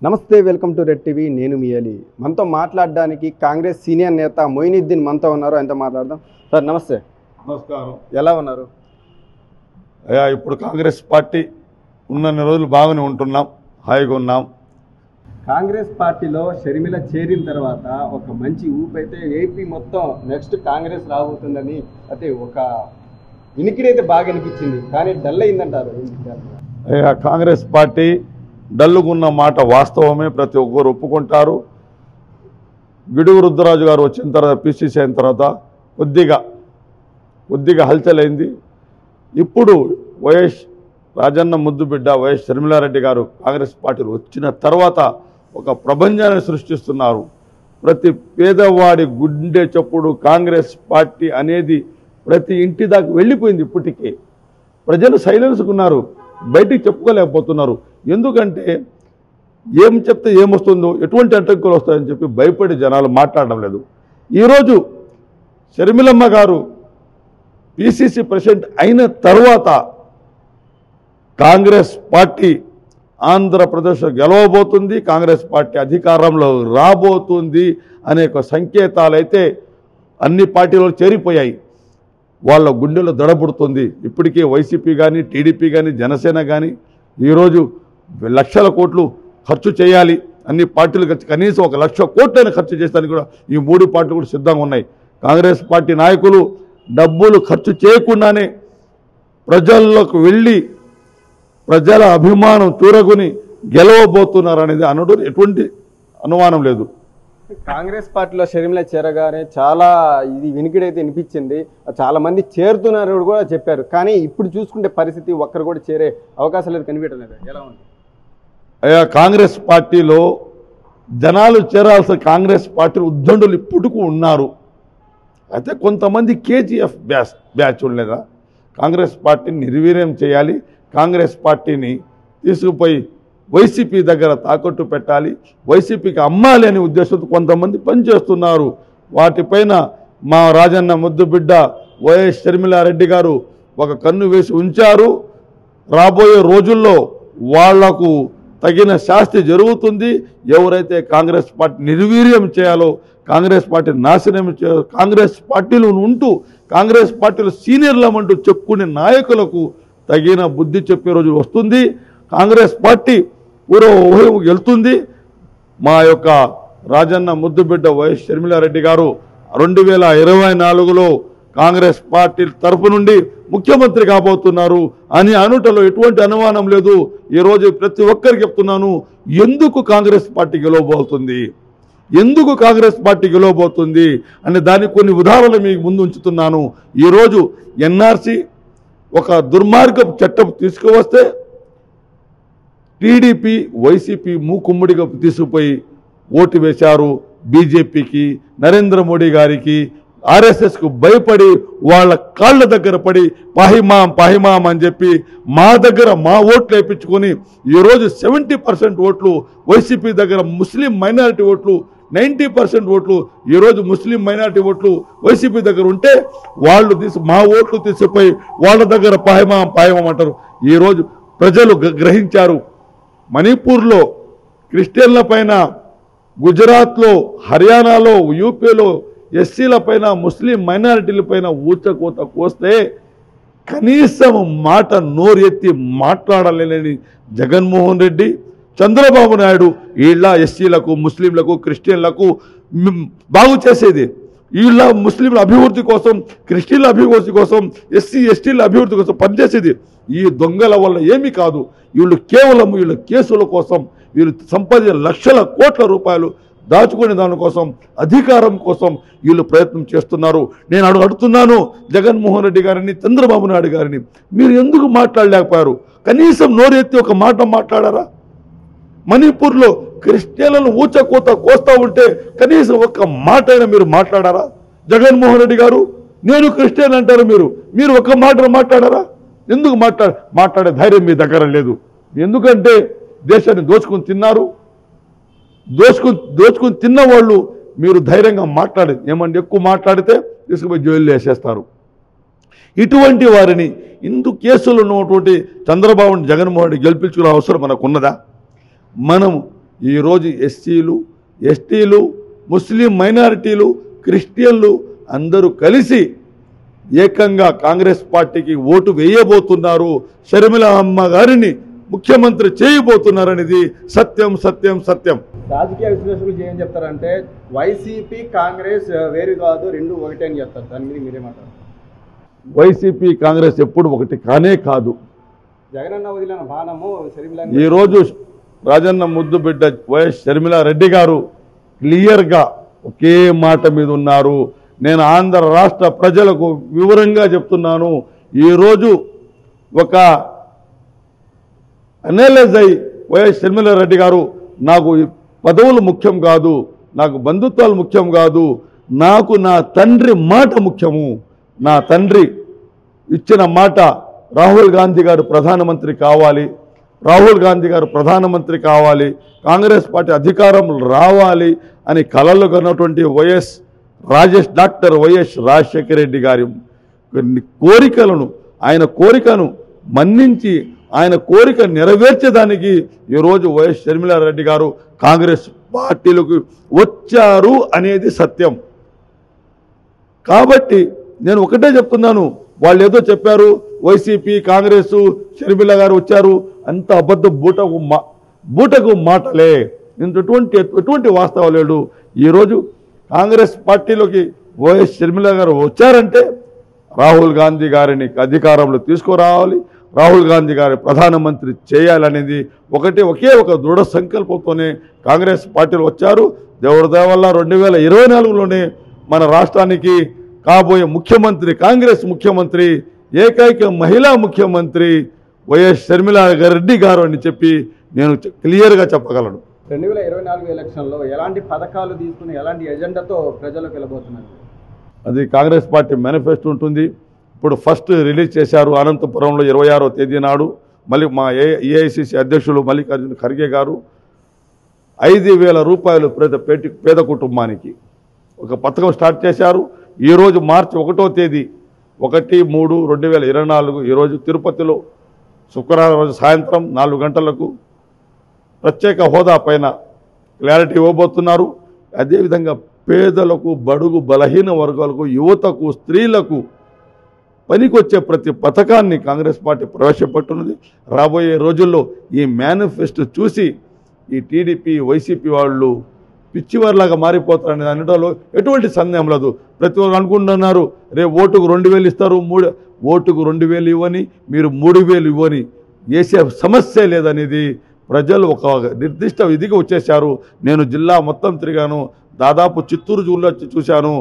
నమస్తే, welcome to red TV. నేను మీ అలీ. మనతో మాట్లాడడానికి కాంగ్రెస్ సీనియర్ నేత మొయినుద్దీన్ మనతో ఉన్నారు. ఆయనతో మాట్లాడదాం. సార్ నమస్తే. నమస్కారం. ఎలా ఉన్నారు? అయ్యా, ఇప్పుడు కాంగ్రెస్ పార్టీ ఉన్నన్ని రోజులు బాగానే ఉంటున్నాం, హాయిగా ఉన్నాం. కాంగ్రెస్ పార్టీలో షర్మిల చేరిన తర్వాత ఒక మంచి ఊపు అయితే ఏపీ మొత్తం నెక్స్ట్ కాంగ్రెస్ రాబోతుందని అయితే ఒక వినికిడైతే బాగా అనిపించింది. కానీ డల్ అయిందంటారు. అయ్యా, కాంగ్రెస్ పార్టీ డల్లుగున్న మాట వాస్తవమే, ప్రతి ఒక్కరు ఒప్పుకుంటారు. గిడుగు రుద్రరాజు గారు వచ్చిన తర్వాత, పిసిసి అయిన తర్వాత కొద్దిగా హల్చలైంది. ఇప్పుడు వైఎస్ రాజన్న ముద్దు బిడ్డ వైఎస్ షర్మిలారెడ్డి గారు కాంగ్రెస్ పార్టీలో వచ్చిన తర్వాత ఒక ప్రపంచాన్ని సృష్టిస్తున్నారు. ప్రతి పేదవాడి గుండె చప్పుడు కాంగ్రెస్ పార్టీ అనేది ప్రతి ఇంటి దాకా వెళ్ళిపోయింది. ఇప్పటికే ప్రజలు సైలెన్స్కున్నారు, బయటికి చెప్పుకోలేకపోతున్నారు. ఎందుకంటే ఏం చెప్తే ఏమొస్తుందో, ఎటువంటి అటంకులు వస్తాయని చెప్పి భయపడి జనాలు మాట్లాడడం లేదు. ఈరోజు షర్మిలమ్మ గారు పిసిసి ప్రెసిడెంట్ అయిన తర్వాత కాంగ్రెస్ పార్టీ ఆంధ్రప్రదేశ్లో గెలవబోతుంది, కాంగ్రెస్ పార్టీ అధికారంలో రాబోతుంది అనేక సంకేతాలు అయితే అన్ని పార్టీలలో చేరిపోయాయి. వాళ్ళ గుండెలో దడబుడుతుంది. ఇప్పటికే వైసీపీ కానీ, టీడీపీ కానీ, జనసేన కానీ ఈరోజు లక్షల కోట్లు ఖర్చు చేయాలి. అన్ని పార్టీలు కనీసం 1,00,000 కోట్లైనా ఖర్చు చేస్తానికి కూడా ఈ 3 పార్టీలు కూడా సిద్ధంగా ఉన్నాయి. కాంగ్రెస్ పార్టీ నాయకులు డబ్బులు ఖర్చు చేయకుండానే ప్రజల్లోకి వెళ్ళి ప్రజల అభిమానం చూరగుని గెలవబోతున్నారు అనేది అనడం ఎటువంటి అనుమానం లేదు. కాంగ్రెస్ పార్టీలో షర్మిల చేరగానే చాలా ఇది వినికిడైతే వినిపించింది. చాలా మంది చేరుతున్నారు కూడా చెప్పారు. కానీ ఇప్పుడు చూసుకుంటే పరిస్థితి ఒక్కరు కూడా చేరే అవకాశం లేదు, కనిపించలేదు. ఎలా ఉంది? అయ్యా, కాంగ్రెస్ పార్టీలో జనాలు చేరాల్సిన కాంగ్రెస్ పార్టీ ఉద్దండులు ఇప్పటికూ ఉన్నారు. అయితే కొంతమంది కేజీఎఫ్ బ్యాచ్ ఉండలేదా, కాంగ్రెస్ పార్టీని నిర్వీర్యం చేయాలి, కాంగ్రెస్ పార్టీని తీసుకుపోయి వైసీపీ దగ్గర తాకట్టు పెట్టాలి, వైసీపీకి అమ్మాలి అనే ఉద్దేశంతో కొంతమంది పనిచేస్తున్నారు. వాటిపైన మా రాజన్న ముద్దు బిడ్డ వైఎస్ షర్మిలారెడ్డి గారు ఒక కన్ను వేసి ఉంచారు. రాబోయే రోజుల్లో వాళ్లకు తగిన శాస్తి జరుగుతుంది. ఎవరైతే కాంగ్రెస్ పార్టీ నిర్వీర్యం చేయాలో, కాంగ్రెస్ పార్టీ నాశనం చేయాలో, కాంగ్రెస్ పార్టీలో ఉంటూ కాంగ్రెస్ పార్టీలో సీనియర్లమంటూ చెప్పుకునే నాయకులకు తగిన బుద్ధి చెప్పే రోజు వస్తుంది. కాంగ్రెస్ పార్టీ పూర్వం వెళ్తుంది. మా యొక్క రాజన్న ముద్దుబిడ్డ వైఎస్ షర్మిలారెడ్డి గారు 2024లో కాంగ్రెస్ పార్టీ తరఫు నుండి ముఖ్యమంత్రి కాబోతున్నారు అని అనుటలో ఎటువంటి అనుమానం లేదు. ఈరోజు ప్రతి ఒక్కరికి చెప్తున్నాను, ఎందుకు కాంగ్రెస్ పార్టీ గెలవబోతుంది, ఎందుకు కాంగ్రెస్ పార్టీ గెలవబోతుంది అనే దానికి కొన్ని ఉదాహరణలు మీకు ముందు ఉంచుతున్నాను. ఈరోజు ఎన్ఆర్సీ ఒక దుర్మార్గపు చట్టం తీసుకువస్తే టీడీపీ వైసీపీ మూకుమ్మడిగా తీసుకుపోయి ఓటు వేశారు. బీజేపీకి, నరేంద్ర మోడీ గారికి, ఆర్ఎస్ఎస్కు భయపడి వాళ్ళ కాళ్ళ దగ్గర పడి పాహిమాం అని చెప్పి మా దగ్గర మా ఓట్లు వేయించుకొని ఈరోజు 70% ఓట్లు వైసీపీ దగ్గర, ముస్లిం మైనారిటీ ఓట్లు 90% ఓట్లు ఈరోజు ముస్లిం మైనారిటీ ఓట్లు వైసీపీ దగ్గర ఉంటే వాళ్ళు మా ఓట్లు తీసుకుపోయి వాళ్ళ దగ్గర పాహిమాం అంటారు. ఈరోజు ప్రజలు గ్రహించారు. మణిపూర్లో క్రిస్టియన్ల పైన, గుజరాత్లో, హర్యానాలో, యూపీలో ఎస్సీల పైన, ముస్లిం మైనారిటీల పైన ఊచకోత కోస్తే కనీసం మాట నోరెత్తి మాట్లాడలేని జగన్మోహన్ రెడ్డి, చంద్రబాబు నాయుడు వీళ్ళ ఎస్సీలకు, ముస్లింలకు, క్రిస్టియన్లకు బాగు చేసేది, వీళ్ళ ముస్లింల అభివృద్ధి కోసం, క్రిస్టియన్ల అభివృద్ధి కోసం, ఎస్సీ ఎస్టీల అభివృద్ధి కోసం పనిచేసేది. ఈ దొంగల వల్ల ఏమీ కాదు. వీళ్ళు కేవలం వీళ్ళ కేసుల కోసం, వీళ్ళు సంపాదించిన లక్షల కోట్ల రూపాయలు దాచుకునే దానికోసం, అధికారం కోసం వీళ్ళు ప్రయత్నం చేస్తున్నారు. నేను అడుగుతున్నాను జగన్మోహన్ రెడ్డి గారిని, చంద్రబాబు నాయుడు గారిని, మీరు ఎందుకు మాట్లాడలేకపోయారు? కనీసం నోరెత్తి ఒక మాట మాట్లాడారా? మణిపూర్లో క్రిస్టియన్లను ఊచకోత కోస్తా ఉంటే కనీసం ఒక్క మాట అయినా మీరు మాట్లాడారా? జగన్మోహన్ రెడ్డి గారు, నేను క్రిస్టియన్ అంటారు, మీరు ఒక్క మాట మాట్లాడారా? ఎందుకు మాట్లాడే ధైర్యం మీ దగ్గర లేదు. ఎందుకంటే దేశాన్ని దోచుకుని తిన్నారు. దోచుకుని తిన్న వాళ్ళు మీరు ధైర్యంగా మాట్లాడేది ఏమంటే ఎక్కువ మాట్లాడితే తీసుకుపోయి జైల్లో వేసేస్తారు. ఇటువంటి వారిని ఇందు కేసులు ఉన్నటువంటి చంద్రబాబుని జగన్మోహన్ రెడ్డి గెలిపించుకునే అవసరం మనకు ఉన్నదా? మనం ఈరోజు ఎస్సీలు, ఎస్టీలు, ముస్లిం మైనారిటీలు, క్రిస్టియన్లు అందరూ కలిసి ఏకంగా కాంగ్రెస్ పార్టీకి ఓటు వేయబోతున్నారు. షర్మిల అమ్మ గారిని ముఖ్యమంత్రి చేయబోతున్నారనేది సత్యం సత్యం సత్యం. రాజకీయ విశ్లేషకులు ఏం చెప్తారంటే వైసీపీ కాంగ్రెస్ వేరు కాదు, రెండు ఒకటే అని చెప్తారు. దాని మీద మీరేమంటారు? వైసీపీ కాంగ్రెస్ ఎప్పుడు ఒకటి కానే కాదు. జగనన్న వదిలిన బాణము షర్మిల ఈరోజు రాజన్న ముద్దు బిడ్డ వైఎస్ షర్మిలారెడ్డి గారు క్లియర్గా ఒకే మాట మీద ఉన్నారు. నేను ఆంధ్ర రాష్ట్ర ప్రజలకు వివరంగా చెప్తున్నాను. ఈరోజు ఒక అనలైజ్ అయి వైఎస్ షర్మిలారెడ్డి గారు నాకు పదవులు ముఖ్యం కాదు, నాకు బంధుత్వాలు ముఖ్యం కాదు, నాకు నా తండ్రి మాట ముఖ్యము. నా తండ్రి ఇచ్చిన మాట రాహుల్ గాంధీ గారు ప్రధానమంత్రి కావాలి, రాహుల్ గాంధీ గారు ప్రధానమంత్రి కావాలి, కాంగ్రెస్ పార్టీ అధికారం రావాలి అని కలలు కన్నటువంటి డాక్టర్ వైఎస్ రాజశేఖర రెడ్డి గారి కోరికలను, ఆయన కోరికను మన్నించి ఆయన కోరిక నెరవేర్చేదానికి ఈరోజు వైఎస్ షర్మిలారెడ్డి గారు కాంగ్రెస్ పార్టీలకు వచ్చారు అనేది సత్యం. కాబట్టి నేను ఒకటే చెప్తున్నాను, వాళ్ళు ఏదో చెప్పారు వైసీపీ కాంగ్రెస్ షర్మిల గారు వచ్చారు, అంత అబద్ధ బూటకు మాటలే, ఎటువంటి వాస్తవం లేడు. ఈరోజు కాంగ్రెస్ పార్టీలోకి వైఎస్ షర్మిల గారు వచ్చారంటే రాహుల్ గాంధీ గారిని అధికారంలో తీసుకురావాలి, రాహుల్ గాంధీ గారి ప్రధానమంత్రి చేయాలనేది ఒకే ఒక దృఢ సంకల్పంతోనే కాంగ్రెస్ పార్టీలు వచ్చారు. దేవుడి దయ వల్ల 2024లోనే మన రాష్ట్రానికి కాబోయే ముఖ్యమంత్రి, కాంగ్రెస్ ముఖ్యమంత్రి, ఏకైక మహిళా ముఖ్యమంత్రి వైఎస్ షర్మిలారెడ్డి గారు అని చెప్పి నేను క్లియర్గా చెప్పగలను. 2024 ఎలక్షన్లో ఎలాంటి పథకాలు తీసుకుని ఎలాంటి ఎజెండాతో ప్రజలకు వెళ్ళబోతున్నారు? అది కాంగ్రెస్ పార్టీ మేనిఫెస్టో ఉంటుంది. ఇప్పుడు ఫస్ట్ రిలీజ్ చేశారు అనంతపురంలో 26వ తేదీ నాడు. మళ్ళీ మా ఏఐసిసి అధ్యక్షులు మల్లికార్జున ఖర్గే గారు 5,000 రూపాయలు పేద కుటుంబానికి ఒక పథకం స్టార్ట్ చేశారు. ఈరోజు మార్చి 1వ తేదీ 1/3/2024 ఈరోజు తిరుపతిలో శుక్రవారం రోజు సాయంత్రం 4 గంటలకు ప్రత్యేక హోదా పైన క్లారిటీ ఇవ్వబోతున్నారు. అదేవిధంగా పేదలకు, బడుగు బలహీన వర్గాలకు, యువతకు, స్త్రీలకు పనికొచ్చే ప్రతి పథకాన్ని కాంగ్రెస్ పార్టీ ప్రవేశపెట్టున్నది. రాబోయే రోజుల్లో ఈ మేనిఫెస్టో చూసి ఈ టీడీపీ, వైసీపీ వాళ్ళు పిచ్చివారిలాగా మారిపోతారనే దానిలో ఎటువంటి సందేహం లేదు. ప్రతి ఒక్కరు అనుకుంటున్నారు రేపు ఓటుకు 2,000 ఇస్తారు, ఓటుకు 2,000 ఇవ్వని, మీరు 3,000 ఇవ్వని వేసే సమస్య లేదనేది ప్రజలు ఒక నిర్దిష్ట విధిగా వచ్చేశారు. నేను జిల్లా మొత్తం తిరిగాను, దాదాపు చిత్తూరు జిల్లా చూశాను,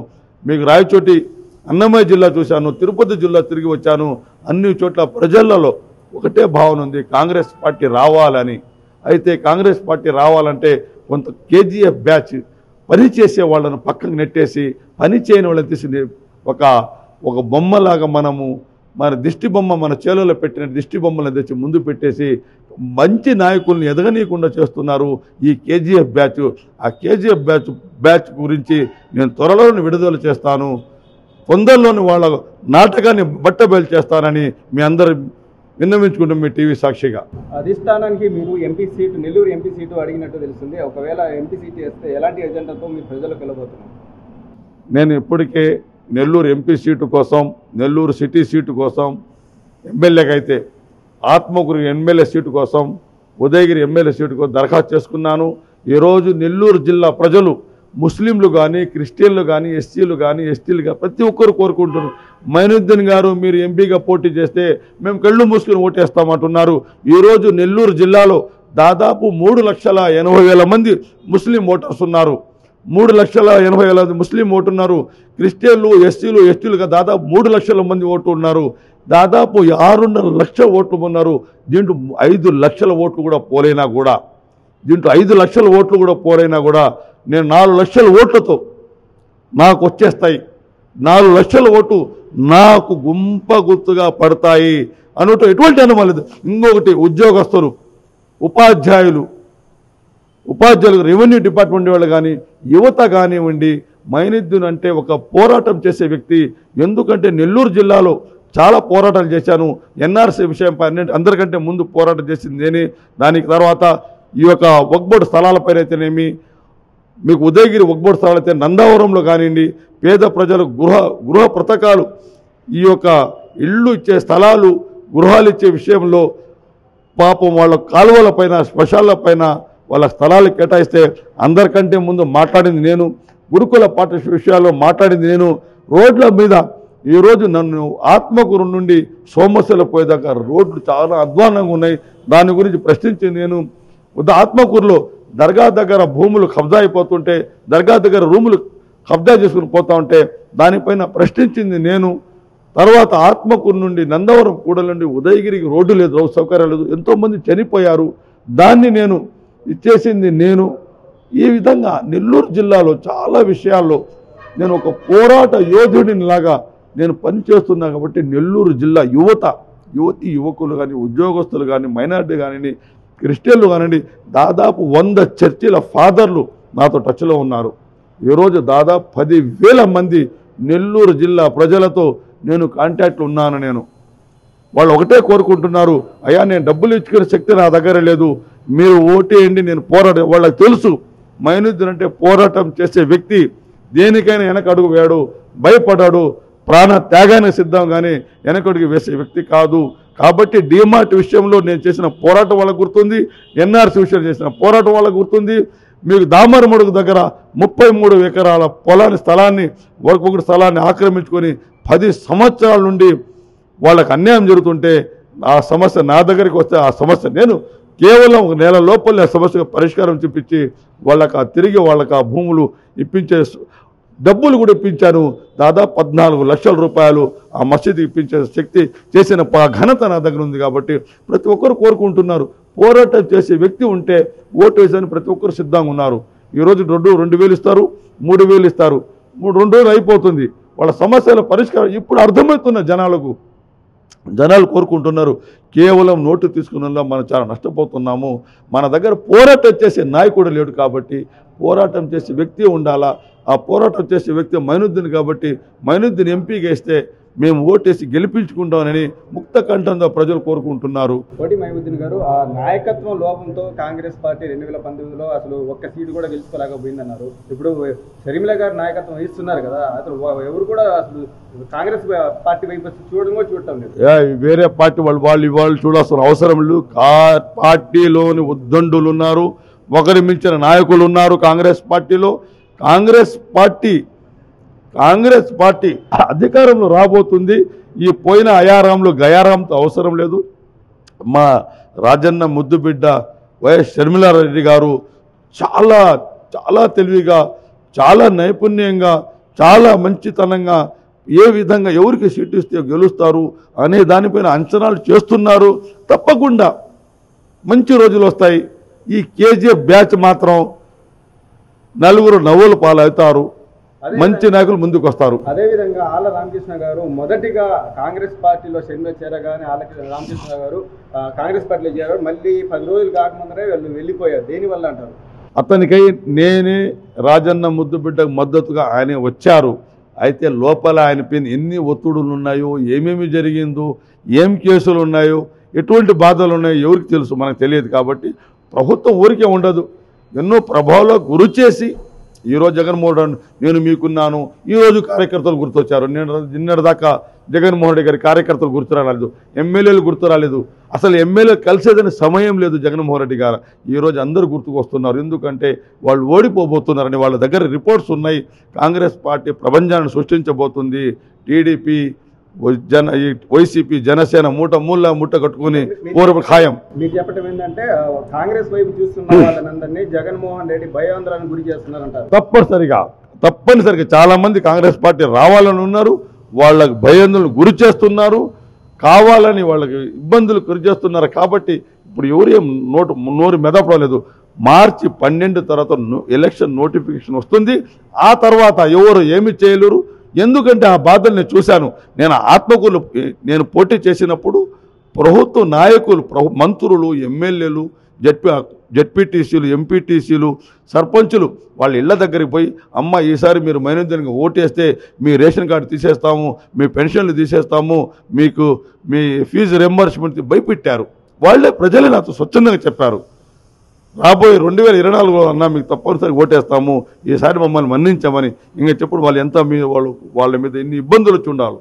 మీకు రాయచోటి అన్నమయ్య జిల్లా చూశాను, తిరుపతి జిల్లా తిరిగి వచ్చాను. అన్ని చోట్ల ప్రజలలో ఒకటే భావన ఉంది, కాంగ్రెస్ పార్టీ రావాలని. అయితే కాంగ్రెస్ పార్టీ రావాలంటే కొంత కేజీఎఫ్ బ్యాచ్ పనిచేసే వాళ్ళను పక్కకు నెట్టేసి పని చేయని వాళ్ళని తీసి ఒక బొమ్మలాగా మన దిష్టి బొమ్మ మన చేలలో పెట్టిన దిష్టి బొమ్మలను తెచ్చి ముందు పెట్టేసి మంచి నాయకుల్ని ఎదగనీయకుండా చేస్తున్నారు ఈ కేజీఎఫ్ బ్యాచ్. ఆ కేజీఎఫ్ బ్యాచ్ గురించి నేను త్వరలోనే విడుదల చేస్తాను, తొందరలోని వాళ్ళ నాటకాన్ని బట్టబయలు చేస్తానని మీ అందరు విన్నవించుకుంటాం మీ టీవీ సాక్షిగా. అధిష్టానానికి మీరు MP seat, Nellore MP seat అడిగినట్టు తెలుస్తుంది. ఒకవేళ ఎంపీ సీటు వేస్తే ఎలాంటి ఎజెండాతో మీరు ప్రజలకు వెళ్ళబోతున్నారు? నేను ఇప్పటికే నెల్లూరు ఎంపీ సీటు కోసం, నెల్లూరు సిటీ సీటు కోసం, ఎమ్మెల్యేకి అయితే ఆత్మకూరు ఎమ్మెల్యే సీటు కోసం, ఉదయగిరి ఎమ్మెల్యే సీటు కోసం దరఖాస్తు చేసుకున్నాను. ఈరోజు నెల్లూరు జిల్లా ప్రజలు ముస్లింలు కానీ, క్రిస్టియన్లు కానీ, ఎస్సీలు కానీ, ఎస్టీలు కానీ ప్రతి ఒక్కరు కోరుకుంటున్నారు, మైనుద్దీన్ గారు మీరు ఎంపీగా పోటీ చేస్తే మేము కళ్ళు మూసుకుని ఓటేస్తామంటున్నారు. ఈరోజు నెల్లూరు జిల్లాలో దాదాపు 3,80,000 మంది ముస్లిం ఓటర్స్ ఉన్నారు. 3,80,000 ముస్లిం ఓటు ఉన్నారు. క్రిస్టియన్లు, ఎస్సీలు, ఎస్టీలుగా దాదాపు 3 లక్షల మంది ఓటు ఉన్నారు. దాదాపు 6.5 లక్షల ఓట్లు ఉన్నారు. దీంట్లో 5 లక్షల ఓట్లు కూడా పోలైనా కూడా నేను 4 లక్షల ఓట్లతో నాకు వచ్చేస్తాయి, 4 లక్షల ఓటు నాకు గుంపుగా పడతాయి అన్నట్టు ఎటువంటి అనుమానం లేదు. ఇంకొకటి ఉద్యోగస్తులు, ఉపాధ్యాయులు, రెవెన్యూ డిపార్ట్మెంట్ వాళ్ళు కానీ, యువత కానివ్వండి, మైనుద్దీన్ అంటే ఒక పోరాటం చేసే వ్యక్తి. ఎందుకంటే నెల్లూరు జిల్లాలో చాలా పోరాటాలు చేశాను. ఎన్ఆర్సీ విషయంపై అందరికంటే ముందు పోరాటం చేసింది నేనే. దానికి తర్వాత ఈ యొక్క వక్బోర్డు స్థలాలపైన అయితేనేమి, మీకు ఉదయగిరి వక్బోర్డు స్థలాలు అయితే నందావరంలో కానివ్వండి, పేద ప్రజలకు గృహ పథకాలు, ఈ యొక్క ఇళ్ళు ఇచ్చే స్థలాలు, గృహాలు ఇచ్చే విషయంలో పాపం వాళ్ళ కాలువలపైన, శ్మశాలపైన వాళ్ళ స్థలాలు కేటాయిస్తే అందరికంటే ముందు మాట్లాడింది నేను. గురుకుల పాఠశాల విషయాల్లో మాట్లాడింది నేను. రోడ్ల మీద ఈరోజు నన్ను ఆత్మకూరు నుండి సోమశిల పోయేదాకా రోడ్లు చాలా అధ్వానంగా ఉన్నాయి. దాని గురించి ప్రశ్నించింది నేను. ఆత్మకూరులో దర్గా దగ్గర భూములు కబ్జా అయిపోతుంటే, దర్గా దగ్గర రూములు కబ్జా చేసుకుని పోతూ ఉంటే దానిపైన ప్రశ్నించింది నేను. తర్వాత ఆత్మకూరు నుండి నందవరం కూడల నుండి ఉదయగిరికి రోడ్డు లేదు, రోడ్డు సౌకర్యాలు లేదు, ఎంతోమంది చనిపోయారు. దాన్ని నేను ఇచ్చేసింది నేను. ఈ విధంగా నెల్లూరు జిల్లాలో చాలా విషయాల్లో నేను ఒక పోరాట యోధుడినిలాగా నేను పనిచేస్తున్నా. కాబట్టి నెల్లూరు జిల్లా యువకులు కానీ, ఉద్యోగస్తులు కానీ, మైనారిటీ కానీ, క్రిస్టియన్లు కానివ్వండి, దాదాపు 100 చర్చిల ఫాదర్లు నాతో టచ్లో ఉన్నారు. ఈరోజు దాదాపు 10,000 మంది నెల్లూరు జిల్లా ప్రజలతో నేను కాంటాక్ట్లో ఉన్నాను. వాళ్ళు ఒకటే కోరుకుంటున్నారు, అయ్యా నేను డబ్బులు ఇచ్చుకునే శక్తి నా దగ్గర లేదు, మీరు ఓటేయండి, నేను పోరాటం. వాళ్ళకి తెలుసు మైనుద్దీన్ అంటే పోరాటం చేసే వ్యక్తి, దేనికైనా వెనకడుగు వేయడు, భయపడాడు, ప్రాణ త్యాగానికి సిద్ధం కానీ వెనకడుగు వేసే వ్యక్తి కాదు. కాబట్టి డిమార్ట్ విషయంలో నేను చేసిన పోరాటం వాళ్ళకు గుర్తుంది, ఎన్ఆర్సీ విషయంలో చేసిన పోరాటం వాళ్ళకు గుర్తుంది. మీకు దామరమడుగు దగ్గర 33 ఎకరాల స్థలాన్ని ఒకటి స్థలాన్ని ఆక్రమించుకొని 10 సంవత్సరాల నుండి వాళ్ళకు అన్యాయం జరుగుతుంటే ఆ సమస్య నా దగ్గరికి వస్తే ఆ సమస్య నేను కేవలం 1 నెల లోపలే ఆ సమస్యకు పరిష్కారం చూపించి తిరిగి వాళ్ళకి ఆ భూములు ఇప్పించే డబ్బులు కూడా ఇప్పించాను. దాదాపు 14 లక్షల రూపాయలు ఆ మసీదు ఇప్పించే శక్తి చేసిన ఘనత నా దగ్గర ఉంది. కాబట్టి ప్రతి ఒక్కరు కోరుకుంటున్నారు, పోరాటం చేసే వ్యక్తి ఉంటే ఓటు వేసని ప్రతి ఒక్కరు సిద్ధంగా ఉన్నారు. ఈరోజు 2,000 ఇస్తారు, 3,000 ఇస్తారు, 2 రోజులు అయిపోతుంది. వాళ్ళ సమస్యల పరిష్కారం ఇప్పుడు అర్థమవుతున్న జనాలు కోరుకుంటున్నారు. కేవలం నోటు తీసుకున్న మనం చాలా నష్టపోతున్నాము. మన దగ్గర పోరాటం చేసే నాయకుడు లేడు. కాబట్టి పోరాటం చేసే వ్యక్తి ఉండాలా. ఆ పోరాటం చేసే వ్యక్తి మైనుద్దీన్. కాబట్టి మైనుద్దీన్ ఎంపీగా ఇస్తే మేము ఓటేసి గెలిపించుకుంటామని ముక్త కంఠంతో ప్రజలు కోరుకుంటున్నారు. కోటి మైనుద్దీన్ గారు ఆ నాయకత్వం లోపంతో కాంగ్రెస్ పార్టీ 2019లో అసలు ఒక్క సీటు కూడా గెలుచుకోలేకపోయిందన్నారు. ఇప్పుడు షర్మిల గారు నాయకత్వం వహిస్తున్నారు కదా, అసలు ఎవరు కూడా అసలు కాంగ్రెస్ పార్టీ వైపు చూడటం లేదు. వేరే పార్టీ వాళ్ళు చూడాల్సిన అవసరం లేదు. పార్టీలోని ఉద్దండులు ఉన్నారు, ఒకరి మించిన నాయకులు ఉన్నారు కాంగ్రెస్ పార్టీలో. కాంగ్రెస్ పార్టీ అధికారంలో రాబోతుంది. ఈ పోయిన అయారాంలో గయారాంతో అవసరం లేదు. మా రాజన్న ముద్దుబిడ్డ వైఎస్ షర్మిలారెడ్డి గారు చాలా చాలా తెలివిగా, చాలా నైపుణ్యంగా, చాలా మంచితనంగా ఏ విధంగా ఎవరికి సీటు ఇస్తే గెలుస్తారు అనే దానిపైన అంచనాలు చేస్తున్నారు. తప్పకుండా మంచి రోజులు వస్తాయి. ఈ కేజీఎఫ్ బ్యాచ్ మాత్రం 4 నవ్వుల పాలు అవుతారు, మంచి నాయకులు ముందుకు వస్తారు. అదేవిధంగా ఆళ్ళ రామకృష్ణ గారు మొదటిగా కాంగ్రెస్ పార్టీలో షర్మిల చేరగానే రామకృష్ణ గారు కాంగ్రెస్ పార్టీలో చేరారు. మళ్ళీ 10 రోజులు కాకముందరే వెళ్ళిపోయారు. దేనివల్ల అంటారు? అతనికై నేనే రాజన్న ముద్దుబిడ్డకు మద్దతుగా ఆయన వచ్చారు. అయితే లోపల ఆయన పైన ఎన్ని ఒత్తిడులు ఉన్నాయో, ఏమేమి జరిగిందో, ఏం కేసులు ఉన్నాయో, ఎటువంటి బాధలు ఉన్నాయో ఎవరికి తెలుసు, మనకు తెలియదు. కాబట్టి ప్రభుత్వం ఊరికే ఉండదు. ఎన్నో ప్రభావాలకు గురి చేసి ఈరోజు జగన్మోహన్ రెడ్డి నేను మీకున్నాను, ఈరోజు కార్యకర్తలు గుర్తొచ్చారు. నిన్నటిదాకా జగన్మోహన్ రెడ్డి గారి కార్యకర్తలు గుర్తు రాలేదు, ఎమ్మెల్యేలు గుర్తు రాలేదు, అసలు ఎమ్మెల్యేలు కలిసేదని సమయం లేదు జగన్మోహన్ రెడ్డి గారు. ఈరోజు అందరూ గుర్తుకు వస్తున్నారు. ఎందుకంటే వాళ్ళు ఓడిపోబోతున్నారని వాళ్ళ దగ్గర రిపోర్ట్స్ ఉన్నాయి. కాంగ్రెస్ పార్టీ ప్రపంచాన్ని సృష్టించబోతుంది. టీడీపీ, వైసీపీ, జనసేన మూట కట్టుకుని ఖాయం. మీరు చెప్పడం ఏంటంటే కాంగ్రెస్ వైపు చూస్తున్న వాళ్ళందరినీ జగన్మోహన్ రెడ్డి భయాందోళనకు గురి చేస్తున్నారంటారు. తప్పనిసరిగా చాలా మంది కాంగ్రెస్ పార్టీ రావాలని ఉన్నారు, వాళ్ళకి భయాందోళనకు గురి చేస్తున్నారు, కావాలని వాళ్ళకి ఇబ్బందులు గురి చేస్తున్నారు. కాబట్టి ఇప్పుడు ఎవరేం నోరు మెదపలేదు. మార్చి 12 తర్వాత ఎలక్షన్ నోటిఫికేషన్ వస్తుంది. ఆ తర్వాత ఎవరు ఏమి చేయలేరు. ఎందుకంటే ఆ బాధలు నేను చూశాను. నేను ఆత్మకూరులో నేను పోటీ చేసినప్పుడు ప్రభుత్వ నాయకులు, మంత్రులు, ఎమ్మెల్యేలు, జడ్పీటీసీలు, ఎంపీటీసీలు, సర్పంచులు వాళ్ళ ఇళ్ల దగ్గరికి పోయి, అమ్మ ఈసారి మీరు మైనుద్దీన్కి ఓటేస్తే మీ రేషన్ కార్డు తీసేస్తాము, మీ పెన్షన్లు తీసేస్తాము, మీకు మీ ఫీజు రింబర్స్మెంట్ భయపెట్టారు. వాళ్ళే ప్రజలే నాతో స్వచ్ఛందంగా చెప్పారు. రాబోయే 2024 అన్నా మీకు తప్పనిసరిగా ఓటేస్తాము, ఈసారి మమ్మల్ని మన్నించామని ఇంకా చెప్పుడు వాళ్ళు ఎంత వాళ్ళ మీద ఎన్ని ఇబ్బందులు వచ్చి ఉండాలి.